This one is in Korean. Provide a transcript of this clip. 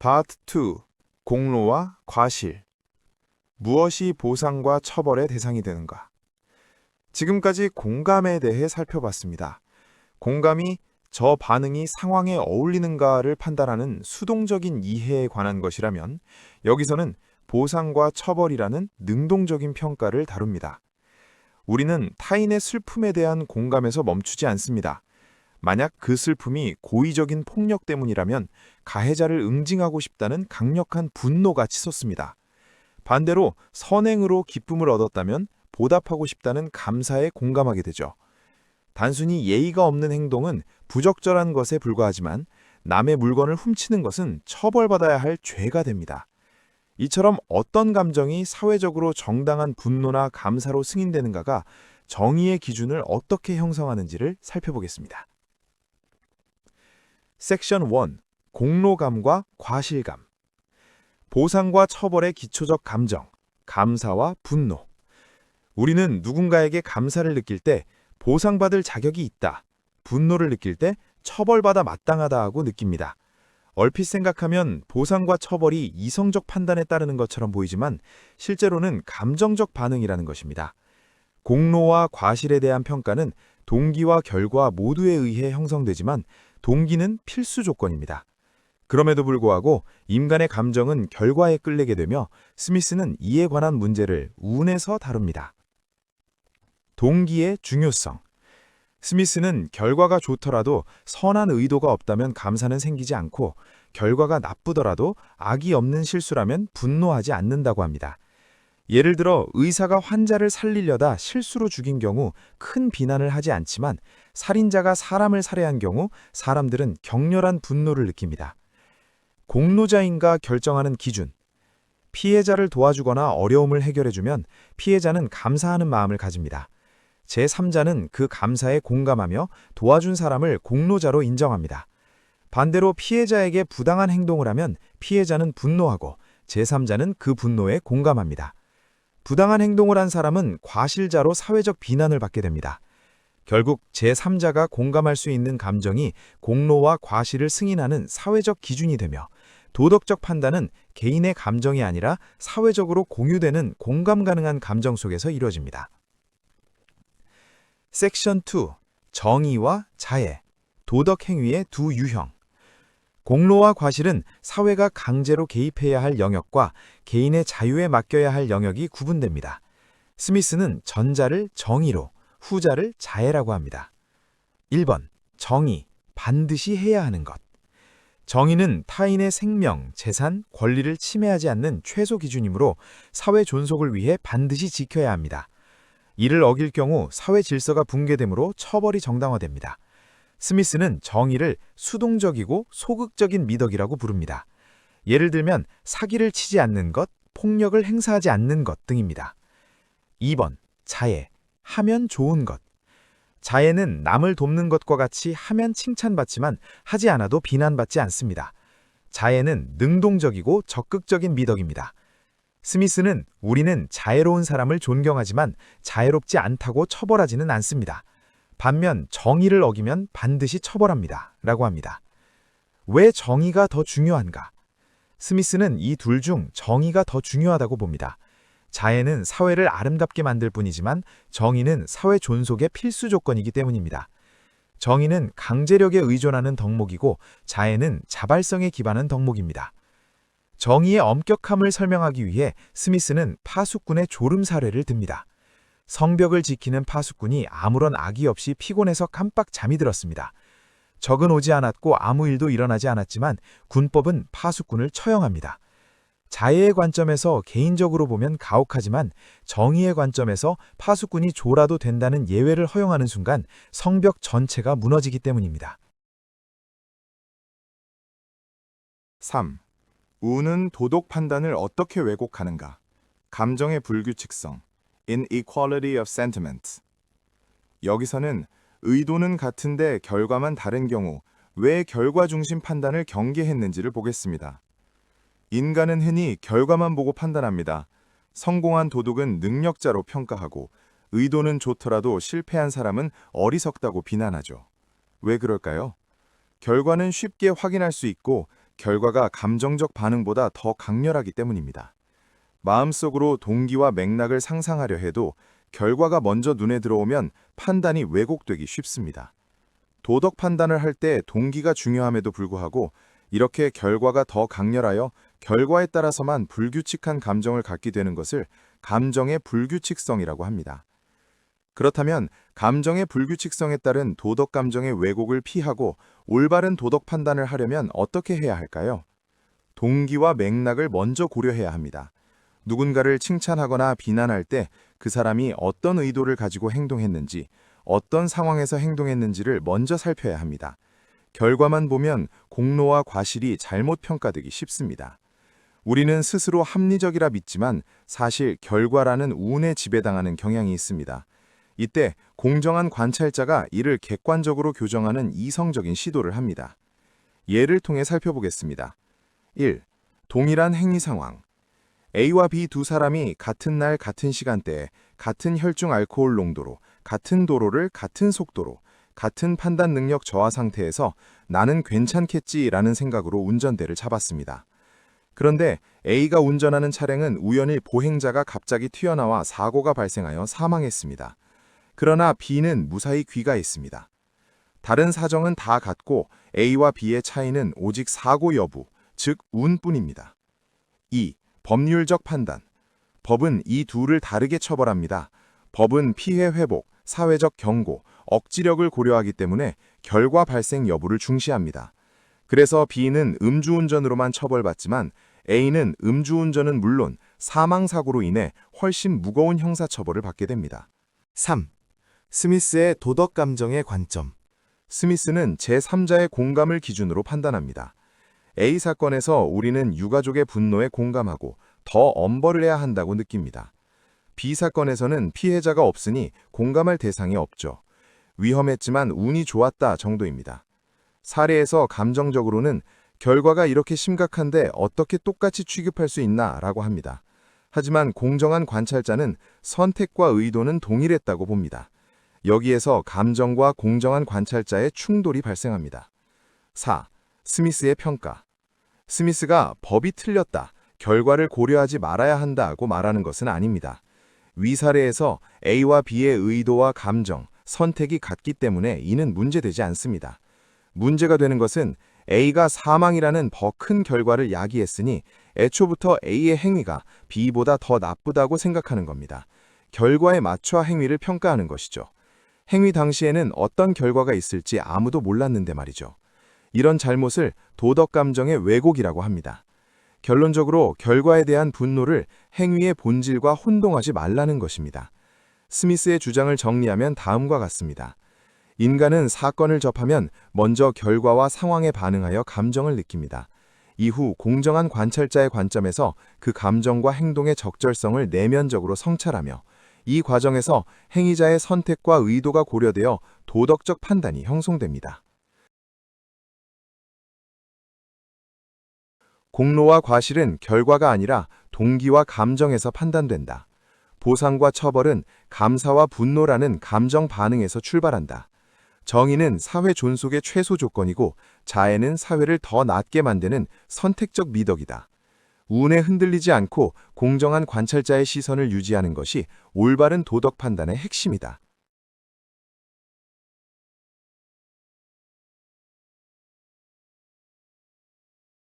파트 2. 공로와 과실. 무엇이 보상과 처벌의 대상이 되는가? 지금까지 공감에 대해 살펴봤습니다. 공감이 저 반응이 상황에 어울리는가를 판단하는 수동적인 이해에 관한 것이라면 여기서는 보상과 처벌이라는 능동적인 평가를 다룹니다. 우리는 타인의 슬픔에 대한 공감에서 멈추지 않습니다. 만약 그 슬픔이 고의적인 폭력 때문이라면 가해자를 응징하고 싶다는 강력한 분노가 치솟습니다. 반대로 선행으로 기쁨을 얻었다면 보답하고 싶다는 감사에 공감하게 되죠. 단순히 예의가 없는 행동은 부적절한 것에 불과하지만 남의 물건을 훔치는 것은 처벌받아야 할 죄가 됩니다. 이처럼 어떤 감정이 사회적으로 정당한 분노나 감사로 승인되는가가 정의의 기준을 어떻게 형성하는지를 살펴보겠습니다. 섹션 1. 공로감과 과실감. 보상과 처벌의 기초적 감정, 감사와 분노. 우리는 누군가에게 감사를 느낄 때 보상받을 자격이 있다, 분노를 느낄 때 처벌받아 마땅하다 하고 느낍니다. 얼핏 생각하면 보상과 처벌이 이성적 판단에 따르는 것처럼 보이지만 실제로는 감정적 반응이라는 것입니다. 공로와 과실에 대한 평가는 동기와 결과 모두에 의해 형성되지만 동기는 필수 조건입니다. 그럼에도 불구하고 인간의 감정은 결과에 끌리게 되며 스미스는 이에 관한 문제를 운에서 다룹니다. 동기의 중요성. 스미스는 결과가 좋더라도 선한 의도가 없다면 감사는 생기지 않고 결과가 나쁘더라도 악이 없는 실수라면 분노하지 않는다고 합니다. 예를 들어 의사가 환자를 살리려다 실수로 죽인 경우 큰 비난을 하지 않지만 살인자가 사람을 살해한 경우 사람들은 격렬한 분노를 느낍니다. 공로자인가 결정하는 기준. 피해자를 도와주거나 어려움을 해결해주면 피해자는 감사하는 마음을 가집니다. 제3자는 그 감사에 공감하며 도와준 사람을 공로자로 인정합니다. 반대로 피해자에게 부당한 행동을 하면 피해자는 분노하고 제3자는 그 분노에 공감합니다. 부당한 행동을 한 사람은 과실자로 사회적 비난을 받게 됩니다. 결국 제3자가 공감할 수 있는 감정이 공로와 과실을 승인하는 사회적 기준이 되며 도덕적 판단은 개인의 감정이 아니라 사회적으로 공유되는 공감 가능한 감정 속에서 이루어집니다. 섹션 2. 정의와 자해, 도덕 행위의 두 유형. 공로와 과실은 사회가 강제로 개입해야 할 영역과 개인의 자유에 맡겨야 할 영역이 구분됩니다. 스미스는 전자를 정의로, 후자를 자해라고 합니다. 1번. 정의, 반드시 해야 하는 것. 정의는 타인의 생명, 재산, 권리를 침해하지 않는 최소 기준이므로 사회 존속을 위해 반드시 지켜야 합니다. 이를 어길 경우 사회 질서가 붕괴되므로 처벌이 정당화됩니다. 스미스는 정의를 수동적이고 소극적인 미덕이라고 부릅니다. 예를 들면 사기를 치지 않는 것, 폭력을 행사하지 않는 것 등입니다. 2번. 자해, 하면 좋은 것. 자해는 남을 돕는 것과 같이 하면 칭찬받지만 하지 않아도 비난받지 않습니다. 자해는 능동적이고 적극적인 미덕입니다. 스미스는 우리는 자애로운 사람을 존경하지만 자애롭지 않다고 처벌하지는 않습니다. 반면 정의를 어기면 반드시 처벌합니다. 라고 합니다. 왜 정의가 더 중요한가? 스미스는 이 둘 중 정의가 더 중요하다고 봅니다. 자애는 사회를 아름답게 만들 뿐이지만 정의는 사회 존속의 필수 조건이기 때문입니다. 정의는 강제력에 의존하는 덕목이고 자애는 자발성에 기반한 덕목입니다. 정의의 엄격함을 설명하기 위해 스미스는 파수꾼의 졸음 사례를 듭니다. 성벽을 지키는 파수꾼이 아무런 악의 없이 피곤해서 깜빡 잠이 들었습니다. 적은 오지 않았고 아무 일도 일어나지 않았지만 군법은 파수꾼을 처형합니다. 자해의 관점에서 개인적으로 보면 가혹하지만 정의의 관점에서 파수꾼이 졸아도 된다는 예외를 허용하는 순간 성벽 전체가 무너지기 때문입니다. 3. 우는 도덕 판단을 어떻게 왜곡하는가? 감정의 불규칙성, inequality of sentiment. 여기서는 의도는 같은데 결과만 다른 경우 왜 결과 중심 판단을 경계했는지를 보겠습니다. 인간은 흔히 결과만 보고 판단합니다. 성공한 도둑은 능력자로 평가하고 의도는 좋더라도 실패한 사람은 어리석다고 비난하죠. 왜 그럴까요? 결과는 쉽게 확인할 수 있고 결과가 감정적 반응보다 더 강렬하기 때문입니다. 마음속으로 동기와 맥락을 상상하려 해도 결과가 먼저 눈에 들어오면 판단이 왜곡되기 쉽습니다. 도덕 판단을 할 때 동기가 중요함에도 불구하고 이렇게 결과가 더 강렬하여 결과에 따라서만 불규칙한 감정을 갖게 되는 것을 감정의 불규칙성이라고 합니다. 그렇다면 감정의 불규칙성에 따른 도덕 감정의 왜곡을 피하고 올바른 도덕 판단을 하려면 어떻게 해야 할까요? 동기와 맥락을 먼저 고려해야 합니다. 누군가를 칭찬하거나 비난할 때 그 사람이 어떤 의도를 가지고 행동했는지, 어떤 상황에서 행동했는지를 먼저 살펴야 합니다. 결과만 보면 공로와 과실이 잘못 평가되기 쉽습니다. 우리는 스스로 합리적이라 믿지만 사실 결과라는 운에 지배당하는 경향이 있습니다. 이때 공정한 관찰자가 이를 객관적으로 교정하는 이성적인 시도를 합니다. 예를 통해 살펴보겠습니다. 1. 동일한 행위 상황. A와 B 두 사람이 같은 날 같은 시간대에 같은 혈중 알코올 농도로 같은 도로를 같은 속도로 같은 판단 능력 저하 상태에서 나는 괜찮겠지라는 생각으로 운전대를 잡았습니다. 그런데 A가 운전하는 차량은 우연히 보행자가 갑자기 튀어나와 사고가 발생하여 사망했습니다. 그러나 B는 무사히 귀가했습니다. 다른 사정은 다 같고 A와 B의 차이는 오직 사고 여부, 즉 운뿐입니다. 2. 법률적 판단. 법은 이 둘을 다르게 처벌합니다. 법은 피해 회복, 사회적 경고, 억지력을 고려하기 때문에 결과 발생 여부를 중시합니다. 그래서 B는 음주운전으로만 처벌받지만 A는 음주운전은 물론 사망사고로 인해 훨씬 무거운 형사처벌을 받게 됩니다. 3. 스미스의 도덕감정의 관점. 스미스는 제3자의 공감을 기준으로 판단합니다. A 사건에서 우리는 유가족의 분노에 공감하고 더 엄벌을 해야 한다고 느낍니다. B 사건에서는 피해자가 없으니 공감할 대상이 없죠. 위험했지만 운이 좋았다 정도입니다. 사례에서 감정적으로는 결과가 이렇게 심각한데 어떻게 똑같이 취급할 수 있나 라고 합니다. 하지만 공정한 관찰자는 선택과 의도는 동일했다고 봅니다. 여기에서 감정과 공정한 관찰자의 충돌이 발생합니다. 4. 스미스의 평가. 스미스가 법이 틀렸다, 결과를 고려하지 말아야 한다고 말하는 것은 아닙니다. 위 사례에서 A와 B의 의도와 감정, 선택이 같기 때문에 이는 문제되지 않습니다. 문제가 되는 것은 A가 사망이라는 더 큰 결과를 야기했으니 애초부터 A의 행위가 B보다 더 나쁘다고 생각하는 겁니다. 결과에 맞춰 행위를 평가하는 것이죠. 행위 당시에는 어떤 결과가 있을지 아무도 몰랐는데 말이죠. 이런 잘못을 도덕감정의 왜곡이라고 합니다. 결론적으로 결과에 대한 분노를 행위의 본질과 혼동하지 말라는 것입니다. 스미스의 주장을 정리하면 다음과 같습니다. 인간은 사건을 접하면 먼저 결과와 상황에 반응하여 감정을 느낍니다. 이후 공정한 관찰자의 관점에서 그 감정과 행동의 적절성을 내면적으로 성찰하며 이 과정에서 행위자의 선택과 의도가 고려되어 도덕적 판단이 형성됩니다. 공로와 과실은 결과가 아니라 동기와 감정에서 판단된다. 보상과 처벌은 감사와 분노라는 감정 반응에서 출발한다. 정의는 사회 존속의 최소 조건이고 자애는 사회를 더 낫게 만드는 선택적 미덕이다. 운에 흔들리지 않고 공정한 관찰자의 시선을 유지하는 것이 올바른 도덕 판단의 핵심이다.